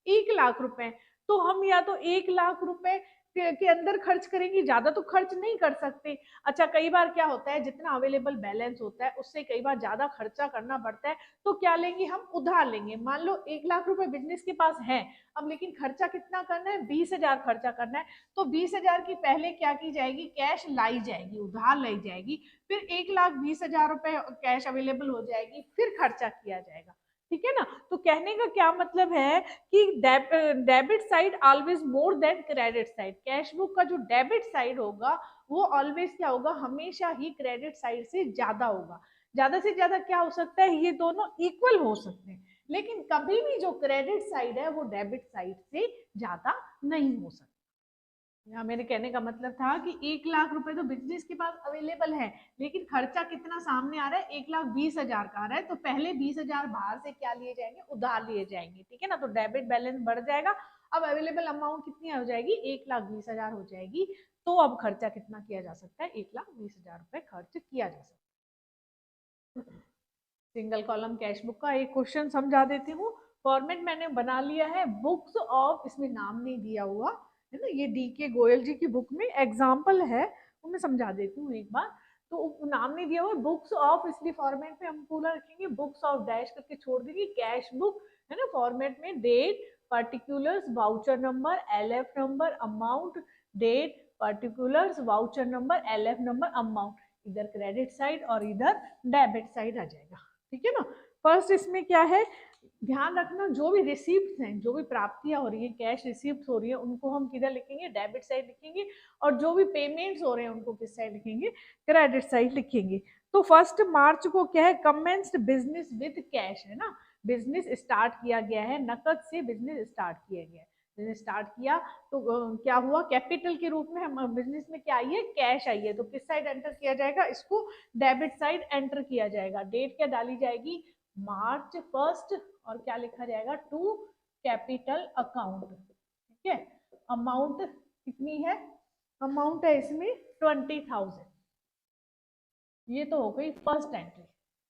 1 लाख रुपए। तो हम या तो 1 लाख रुपए के अंदर खर्च करेंगे, ज्यादा तो खर्च नहीं कर सकते। अच्छा, कई बार क्या होता है, जितना अवेलेबल बैलेंस होता है उससे कई बार ज्यादा खर्चा करना पड़ता है, तो क्या लेंगे, हम उधार लेंगे। मान लो 1 लाख रुपए बिजनेस के पास है, अब लेकिन खर्चा कितना करना है, 20,000 खर्चा करना है। तो 20,000 की पहले क्या की जाएगी, कैश लाई जाएगी, उधार लाई जाएगी। फिर 1,20,000 रुपए कैश अवेलेबल हो जाएगी, फिर खर्चा किया जाएगा, ठीक है ना। तो कहने का क्या मतलब है कि debit side always more than credit side. Cash book का जो डेबिट साइड होगा वो ऑलवेज क्या होगा, हमेशा ही क्रेडिट साइड से ज्यादा होगा। ज्यादा से ज्यादा क्या हो सकता है, ये दोनों इक्वल हो सकते हैं, लेकिन कभी भी जो क्रेडिट साइड है वो डेबिट साइड से ज्यादा नहीं हो सकता। यहाँ मेरे कहने का मतलब था कि 1 लाख रुपए तो बिजनेस के पास अवेलेबल है, लेकिन खर्चा कितना सामने आ रहा है, 1,20,000 का आ रहा है। तो पहले 20,000 बाहर से क्या लिए जाएंगे, उधार लिए जाएंगे, ठीक है ना। तो डेबिट बैलेंस बढ़ जाएगा। अब अवेलेबल अमाउंट कितनी हो जाएगी, 1,20,000 हो जाएगी। तो अब खर्चा कितना किया जा सकता है, 1,20,000 रुपए खर्च किया जा सकता है। सिंगल कॉलम कैश बुक का एक क्वेश्चन समझा देती हूँ। फॉर्मेट मैंने बना लिया है बुक्स ऑफ, इसमें नाम नहीं दिया हुआ है ना, ये DK गोयल जी की बुक में एग्जाम्पल है, वो मैं समझा देती हूँ एक बार। तो नाम नहीं दिया हुआ, बुक्स ऑफ, इसलिए फॉर्मेट में हम पूरा रखेंगे, बुक्स ऑफ डैश करके छोड़ देंगे, कैश बुक है ना। फॉर्मेट में date, particulars, voucher number, LF number, amount, date, particulars, voucher number, LF number, amount, इधर क्रेडिट साइड और इधर डेबिट साइड आ जाएगा, ठीक है ना। फर्स्ट इसमें क्या है, ध्यान रखना, जो भी रिसीप्ट हैं, जो भी प्राप्तियां हो रही है, कैश रिसीप्ट हो रही है, उनको हम किधर लिखेंगे, डेबिट साइड लिखेंगे। और जो भी पेमेंट्स हो रहे हैं उनको किस साइड लिखेंगे, क्रेडिट साइड लिखेंगे। तो 1 मार्च को क्या है, कमेंस्ड बिजनेस विद कैश, है ना, बिजनेस स्टार्ट किया गया है, नकद से बिजनेस स्टार्ट किया गया है। बिजनेस स्टार्ट किया तो क्या हुआ, कैपिटल के रूप में हम बिजनेस में क्या आई है, कैश आई है। तो किस साइड एंटर किया जाएगा, इसको डेबिट साइड एंटर किया जाएगा। डेट क्या डाली जाएगी, March 1 और क्या लिखा जाएगा, टू कैपिटल अकाउंट, ठीक है। अमाउंट कितनी है, अमाउंट है इसमें 20,000। ये तो हो गई फर्स्ट एंट्री।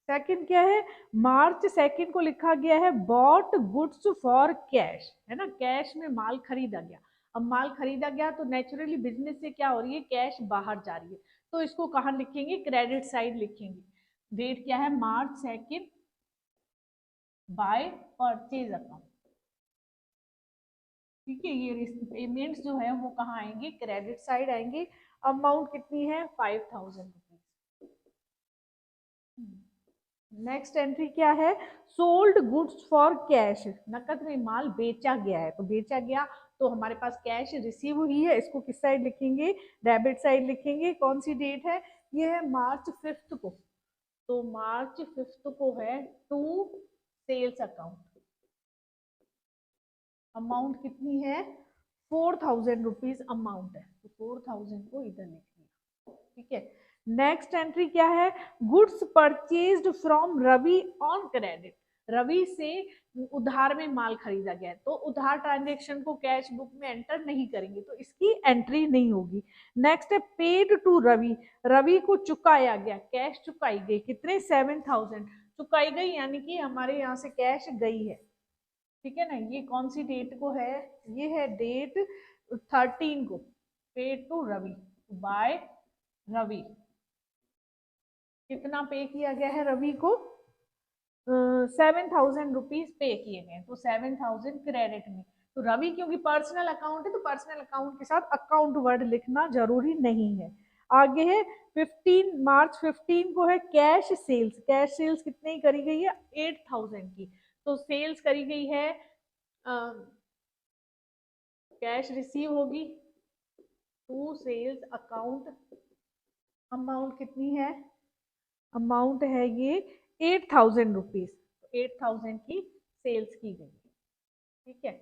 सेकंड क्या है, March 2 को लिखा गया है बॉट गुड्स फॉर कैश, है ना, कैश में माल खरीदा गया। अब माल खरीदा गया तो नेचुरली बिजनेस से क्या हो रही है, कैश बाहर जा रही है। तो इसको कहाँ लिखेंगे, क्रेडिट साइड लिखेंगे। डेट क्या है, March 2 बाय परचेज अकाउंट, ठीक है, ये पेमेंट्स जो है वो कहाँ आएंगे, क्रेडिट साइड आएंगे। अमाउंट कितनी है, 5000 रुपीज। नेक्स्ट एंट्री क्या है, सोल्ड गुड्स फॉर कैश, नकद में माल बेचा गया है, तो बेचा गया तो हमारे पास कैश रिसीव हुई है, इसको किस साइड लिखेंगे, डेबिट साइड लिखेंगे। कौन सी डेट है, ये है March 5 को, तो March 5 को है टू सेल्स अकाउंट। अमाउंट कितनी है, 4000 रुपीज अमाउंट है, तो 4000 को इधर लिख दिया। ठीक है, नेक्स्ट एंट्री क्या है, goods purchased from Ravi on credit, Ravi से उधार में माल खरीदा गया है, तो उधार ट्रांजेक्शन को कैश बुक में एंटर नहीं करेंगे, तो इसकी एंट्री नहीं होगी। नेक्स्ट है पेड टू रवि, रवि को चुकाया गया, कैश चुकाई गई, कितने 7000 चुकाई गई, यानी कि हमारे यहाँ से कैश गई है। ठीक है ना, ये कौन सी डेट को है, ये है डेट 13 को, paid to Ravi, by Ravi. कितना पे किया गया है रवि को, 7000 रुपीज पे किए गए, तो 7000 क्रेडिट में। तो रवि क्योंकि पर्सनल अकाउंट है, तो पर्सनल अकाउंट के साथ अकाउंट वर्ड लिखना जरूरी नहीं है। आगे है 15 मार्च 15 को है कैश सेल्स, कैश सेल्स कितने की करी गई है, 8000 की, तो सेल्स करी गई है, कैश रिसीव होगी टू सेल्स अकाउंट। अमाउंट कितनी है, अमाउंट है ये 8000 रुपीज, 8000 की सेल्स की गई। ठीक है,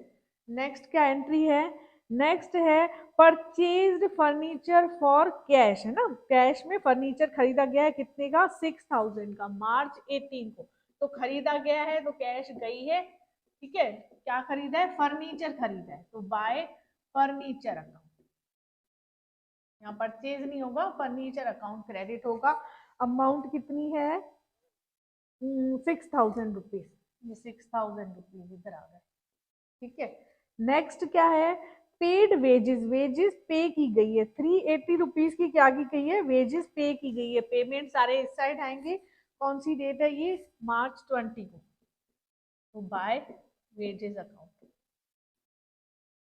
नेक्स्ट क्या एंट्री है, नेक्स्ट है परचेज्ड फर्नीचर फॉर कैश, है ना, कैश में फर्नीचर खरीदा गया है, कितने का, 6000 का, March 18 को, तो खरीदा गया है तो कैश गई है। ठीक है, क्या खरीदा है, फर्नीचर खरीदा है, तो बाय फर्नीचर अकाउंट, यहाँ परचेज नहीं होगा, फर्नीचर अकाउंट क्रेडिट होगा। अमाउंट कितनी है, 6000 रुपीज, ये 6000 रुपीज इधर आ गए। ठीक है, नेक्स्ट क्या है, पेड वेजेस, वेजेस पे की गई है, 380 रुपीज की क्या की गई है, वेजेस पे की गई है, पेमेंट सारे इस साइड आएंगे। कौन सी डेट है ये, March 20 को, तो by wages account,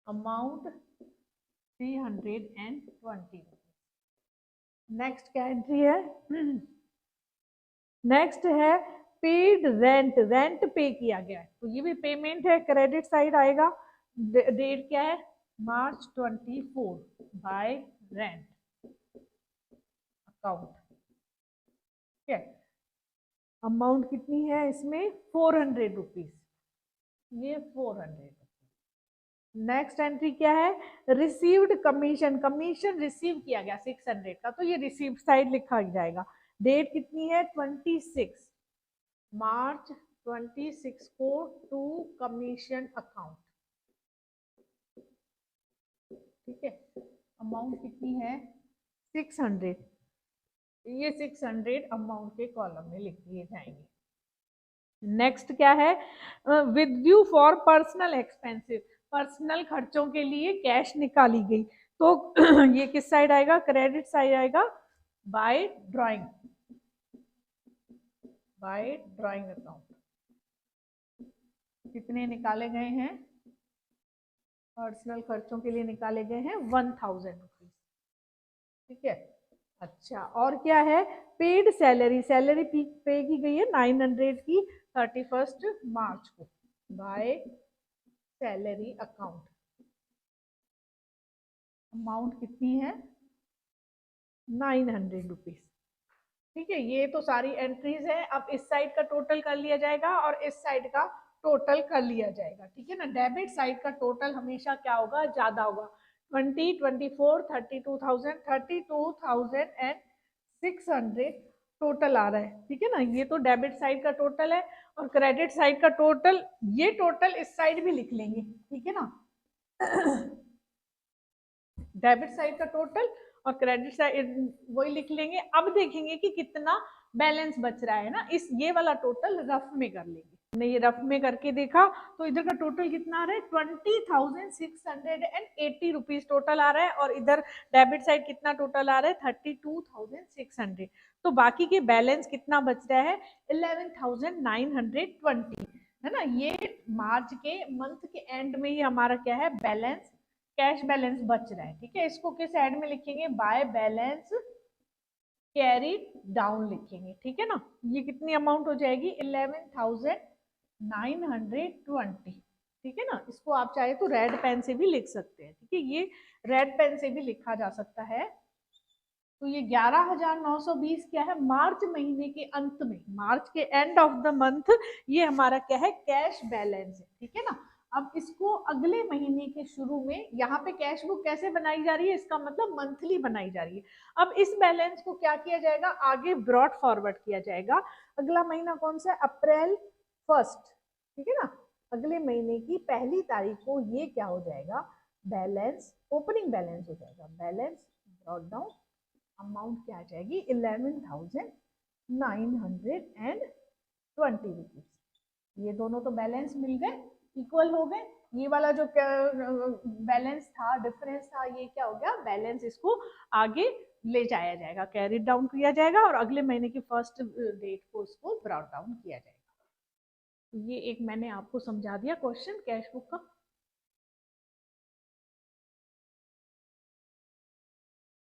amount 320। Next क्या एंट्री है, नेक्स्ट है पेड रेंट, रेंट पे किया गया है, तो ये भी पेमेंट है, क्रेडिट साइड आएगा। डेट क्या है, March 24, बाय रेंट अकाउंट। ठीक है, अमाउंट कितनी है इसमें, 400 रुपीज, ये 400। नेक्स्ट एंट्री क्या है, रिसीव्ड कमीशन, कमीशन रिसीव किया गया 600 का, तो ये रिसीव साइड लिखा जाएगा। डेट कितनी है, 26 March 26 को टू कमीशन अकाउंट। ठीक है, अमाउंट कितनी है, 600, ये 600 अमाउंट के कॉलम में लिख दिए जाएंगे। नेक्स्ट क्या है, with due for personal expensive, personal खर्चों के लिए कैश निकाली गई, तो ये किस साइड आएगा, क्रेडिट साइड आएगा, by drawing, by drawing account. कितने निकाले गए हैं, पर्सनल खर्चों के लिए निकाले गए हैं 1000 रुपीज। ठीक है, अच्छा और क्या है, पेड सैलरी, सैलरी पे की गई है 900 की 31 मार्च को, बाय सैलरी अकाउंट। अमाउंट कितनी है, 900 रुपीज। ठीक है, ये तो सारी एंट्रीज है। अब इस साइड का टोटल कर लिया जाएगा और इस साइड का टोटल कर लिया जाएगा। ठीक है ना, डेबिट साइड का टोटल हमेशा क्या होगा, ज्यादा होगा, 20, 24, 32,000, 32,600 टोटल आ रहा है। ठीक है ना, ये तो डेबिट साइड का टोटल है, और क्रेडिट साइड का टोटल, ये टोटल इस साइड भी लिख लेंगे। ठीक है ना, डेबिट साइड का टोटल और क्रेडिट साइड वही लिख लेंगे। अब देखेंगे कि कितना बैलेंस बच रहा है ना, इस ये वाला टोटल रफ में कर लेंगे। हमने ये रफ में करके देखा तो इधर का टोटल कितना आ रहा है, 20,680 रुपीज टोटल आ रहा है, और इधर डेबिट साइड कितना टोटल आ रहा है, 32,600। तो बाकी के बैलेंस कितना बच रहा है, 11,920। है ना। ये मार्च के मंथ के एंड में ये हमारा क्या है, बैलेंस, कैश बैलेंस बच रहा है, ठीक है। इसको किस साइड में लिखेंगे, बाय बैलेंस कैरी डाउन लिखेंगे, ठीक है ना। ये कितनी अमाउंट हो जाएगी, 11,920, ठीक है ना। इसको आप चाहे तो रेड पेन से भी लिख सकते हैं, ठीक है, ये रेड पेन से भी लिखा जा सकता है। तो ये 11,920 क्या है, मार्च महीने के अंत में, मार्च के एंड ऑफ द मंथ ये हमारा क्या है, कैश बैलेंस है, ठीक है ना। अब इसको अगले महीने के शुरू में, यहाँ पे कैश बुक कैसे बनाई जा रही है, इसका मतलब मंथली बनाई जा रही है। अब इस बैलेंस को क्या किया जाएगा, आगे ब्रॉड फॉरवर्ड किया जाएगा। अगला महीना कौन सा है, अप्रैल 1, ठीक है ना। अगले महीने की पहली तारीख को ये क्या हो जाएगा, बैलेंस, ओपनिंग बैलेंस हो जाएगा, बैलेंस ब्रॉड डाउन, अमाउंट क्या आ जाएगी, 11,920 रुपीज। ये दोनों तो बैलेंस मिल गए, इक्वल हो गए। ये वाला जो बैलेंस था, डिफरेंस था, ये क्या हो गया, बैलेंस, इसको आगे ले जाया जाएगा, कैरी डाउन किया जाएगा और अगले महीने की फर्स्ट डेट को इसको ब्रॉट डाउन किया जाएगा। ये एक मैंने आपको समझा दिया क्वेश्चन कैश बुक का।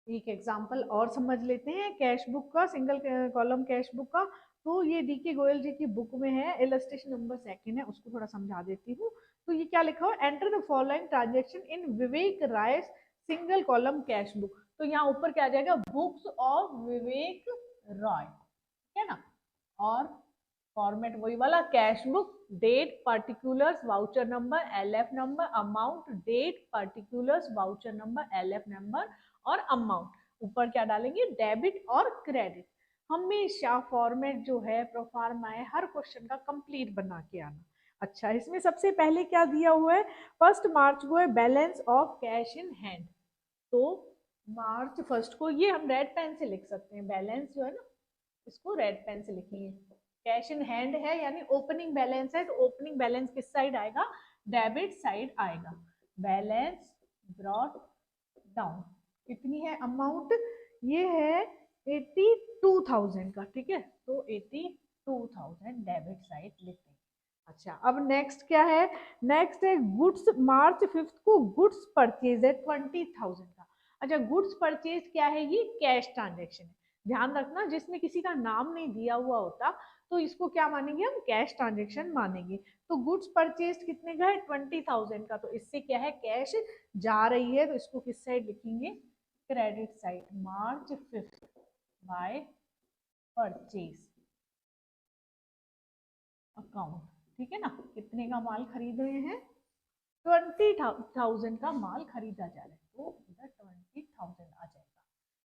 एक एग्जाम्पल और समझ लेते हैं कैश बुक का, सिंगल कॉलम कैश बुक का। तो ये डीके गोयल जी की बुक में है, इलस्ट्रेशन नंबर 2 है, उसको थोड़ा समझा देती हूँ। तो ये क्या लिखा हुआ, enter the following transaction in Vivek Rai single column cash book. तो यहाँ ऊपर क्या आ जाएगा, बुक्स ऑफ विवेक रॉय, है ना। और फॉर्मेट वही वाला, cash book, date, particulars, voucher number, LF number, amount, date, particulars, voucher number, LF number और अमाउंट। ऊपर क्या डालेंगे, डेबिट और क्रेडिट। हमेशा फॉर्मेट जो है प्रोफार्मा है, हर क्वेश्चन का कंप्लीट बना के आना। अच्छा, इसमें सबसे पहले क्या दिया हुआ है, 1 मार्च को है balance of cash in hand. तो मार्च 1 को ये हम रेड पेन से लिख सकते हैं, बैलेंस जो है ना, इसको रेड पेन से लिखेंगे। कैश इन हैंड है यानी ओपनिंग बैलेंस है, तो ओपनिंग बैलेंस किस साइड आएगा, डेबिट साइड आएगा। बैलेंस ब्रॉट डाउन कितनी है अमाउंट, ये है 82,000 का, ठीक है। तो 82,000 डेबिट साइड लिखते हैं। अच्छा, अब नेक्स्ट क्या है, नेक्स्ट है गुड्स, मार्च 5 को गुड्स परचेज है 20,000 का। अच्छा, गुड्स परचेज क्या है, ये कैश ट्रांजेक्शन है। ध्यान रखना, जिसमें किसी का नाम नहीं दिया हुआ होता तो इसको क्या मानेंगे हम, कैश ट्रांजेक्शन मानेंगे। तो गुड्स परचेज कितने का है, 20,000 का। तो इससे क्या है, कैश जा रही है, तो इसको किस साइड लिखेंगे, credit side. March 5 by purchase account, ठीक है ना। कितने का माल खरीद रहे हैं, 20,000 का माल खरीदा जा रहा है, तो इधर 20,000 आ जाएगा।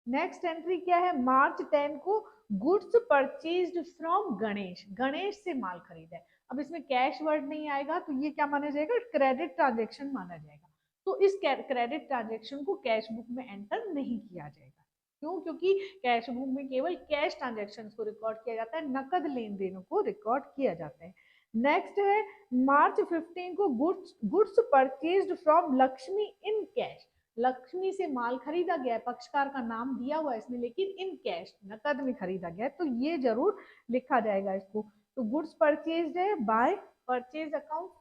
नेक्स्ट एंट्री क्या है, मार्च 10 को goods purchased from Ganesh, Ganesh से माल खरीदा है। अब इसमें कैश वर्ड नहीं आएगा, तो ये क्या माना जाएगा, क्रेडिट ट्रांजेक्शन माना जाएगा। तो इस क्रेडिट ट्रांजेक्शन को कैश बुक में एंटर नहीं किया जाएगा। क्यों, क्योंकि कैश बुक में केवल कैश ट्रांजेक्शन को रिकॉर्ड किया जाता है, नकद लेन देनों को रिकॉर्ड किया जाता है। नेक्स्ट है मार्च 15 को goods purchased from Lakshmi in cash, Lakshmi से माल खरीदा गया है, पक्षकार का नाम दिया हुआ है इसमें, लेकिन इन कैश, नकद में खरीदा गया है, तो ये जरूर लिखा जाएगा इसको। तो गुड्स परचेज्ड है बाय परचेज अकाउंट,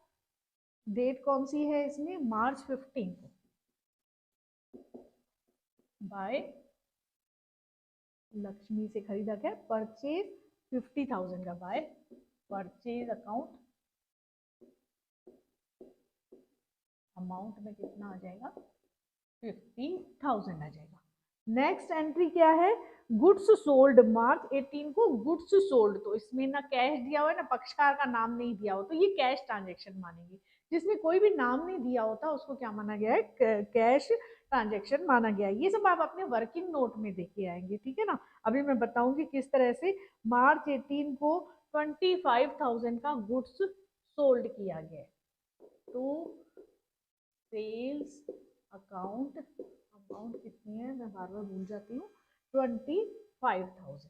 डेट कौन सी है इसमें, मार्च 15 को, बाय लक्ष्मी से खरीदा गया, परचेज 50,000 का, बाय परचेज अकाउंट, अमाउंट में कितना आ जाएगा, 50,000 आ जाएगा। नेक्स्ट एंट्री क्या है, गुड्स सोल्ड, मार्च 18 को गुड्स सोल्ड, तो इसमें ना कैश दिया हुआ है ना पक्षकार का नाम नहीं दिया हो, तो ये कैश ट्रांजेक्शन मानेंगे। जिसमें कोई भी नाम नहीं दिया होता उसको क्या माना गया है, कैश ट्रांजेक्शन माना गया है। ये सब आप अपने वर्किंग नोट में देख के आएंगे, ठीक है ना। अभी मैं बताऊंगी किस तरह से मार्च 18 को 25,000 का गुड्स सोल्ड किया गया है। तो सेल्स अकाउंट, अमाउंट कितनी है मैं बार बार भूल जाती हूँ, 25,000,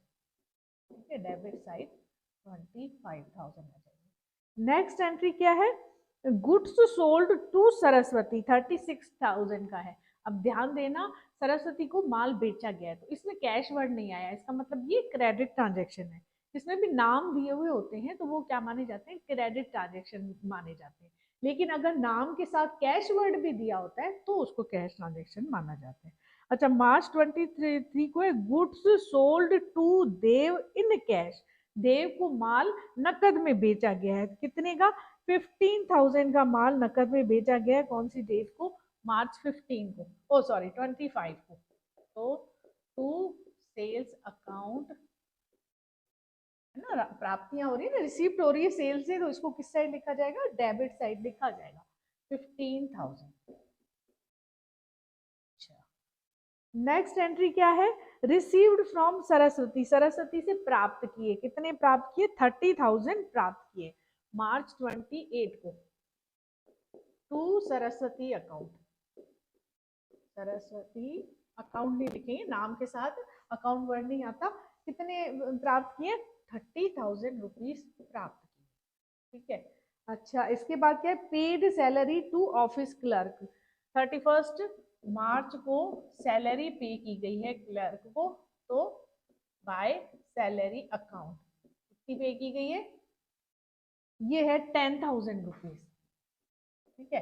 ठीक है, डेबिट साइड 25,000 आ जाएगी। नेक्स्ट एंट्री क्या है, गुड्स सोल्ड टू सरस्वती, 36,000 का है। अब ध्यान देना, सरस्वती को माल बेचा गया है, तो इसमें कैश वर्ड नहीं आया, इसका मतलब ये क्रेडिट ट्रांजेक्शन है। जिसमें भी नाम दिए हुए होते हैं तो वो क्या माने जाते हैं, क्रेडिट ट्रांजेक्शन माने जाते हैं। लेकिन अगर नाम के साथ कैश वर्ड भी दिया होता है तो उसको कैश ट्रांजेक्शन माना जाता है। अच्छा, मार्च 23 को goods sold to Dev in cash, Dev को माल नकद में बेचा गया है। कितने का? 15,000 का माल नकद में बेचा गया है। कौन सी डेट को? मार्च 15 को, ओ सॉरी 25 को। तो टू सेल्स अकाउंट है ना, प्राप्तियां हो रही है ना, रिसीप्ट हो रही है सेल से, तो इसको किस साइड लिखा जाएगा? डेबिट साइड लिखा जाएगा 15,000। अच्छा, नेक्स्ट एंट्री क्या है? रिसीव्ड फ्रॉम सरस्वती, सरस्वती से प्राप्त किए। कितने प्राप्त किए? 30,000 प्राप्त किए मार्च 28 को to Saraswati account. Saraswati account नहीं लिखेंगे, नाम के साथ अकाउंट वर्ड नहीं आता। कितने प्राप्त किए? 30,000 रुपीज प्राप्त किए। ठीक है। अच्छा, इसके बाद क्या है? Paid salary to office clerk, 31 मार्च को सैलरी पे की गई है क्लर्क को, तो बाय सैलरी अकाउंट कितनी पे की गई है? ये है 10,000 रुपीज। ठीक है।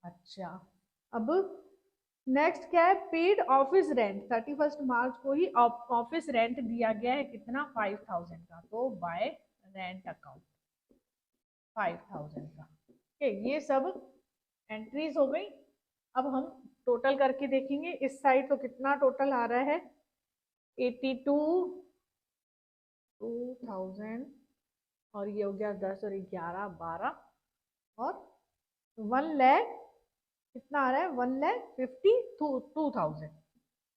अच्छा, अब नेक्स्ट क्या है? पेड ऑफिस रेंट, 31 मार्च को ही ऑफिस रेंट दिया गया है। कितना? 5,000 का, तो बाय रेंट अकाउंट 5,000 का। ओके, ये सब एंट्रीज हो गई। अब हम टोटल करके देखेंगे। इस साइड तो कितना टोटल आ रहा है? 82, 2,000, और ये हो गया 10 और 11, 12, और 1 लाख। कितना आ रहा है? 1,52,000।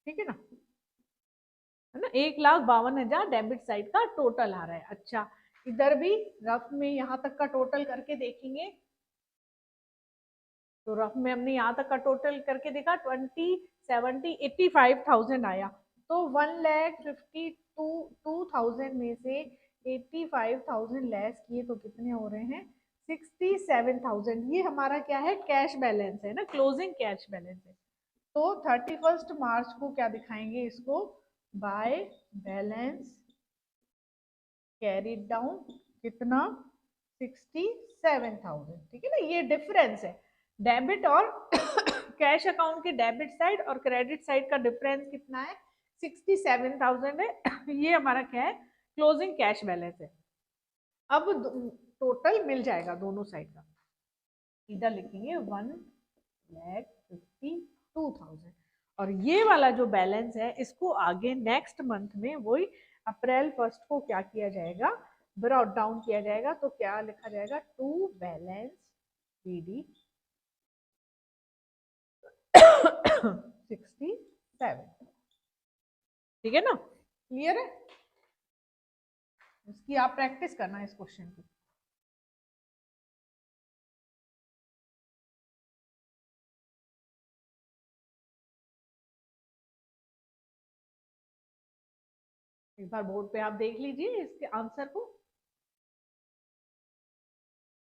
ठीक है ना, है ना, 1,52,000 डेबिट साइड का टोटल आ रहा है। अच्छा, इधर भी रफ में यहाँ तक का टोटल करके देखेंगे। तो रफ में हमने यहाँ तक का टोटल करके देखा, 85,000 आया। तो 1,52,000 में से 85,000 लेस किए तो कितने हो रहे हैं? 67,000। ये हमारा क्या है? कैश बैलेंस है ना, क्लोजिंग कैश बैलेंस है। तो 31 मार्च को क्या दिखाएंगे इसको? By balance carried down. कितना? 67,000। ठीक है ना, ये डिफरेंस है डेबिट और कैश अकाउंट के डेबिट साइड और क्रेडिट साइड का डिफरेंस कितना है? 67,000 है। ये हमारा क्या है? क्लोजिंग कैश बैलेंस है। अब टोटल मिल जाएगा दोनों साइड का। इधर लिखेंगे 1,52,000, और ये वाला जो बैलेंस है इसको आगे नेक्स्ट मंथ में वही अप्रैल 1 को क्या किया जाएगा? ब्रॉट डाउन किया जाएगा। तो क्या लिखा जाएगा? To balance BD 67। ठीक है ना, क्लियर है? इसकी आप प्रैक्टिस करना इस क्वेश्चन की। एक बार बोर्ड पे आप देख लीजिए इसके आंसर को।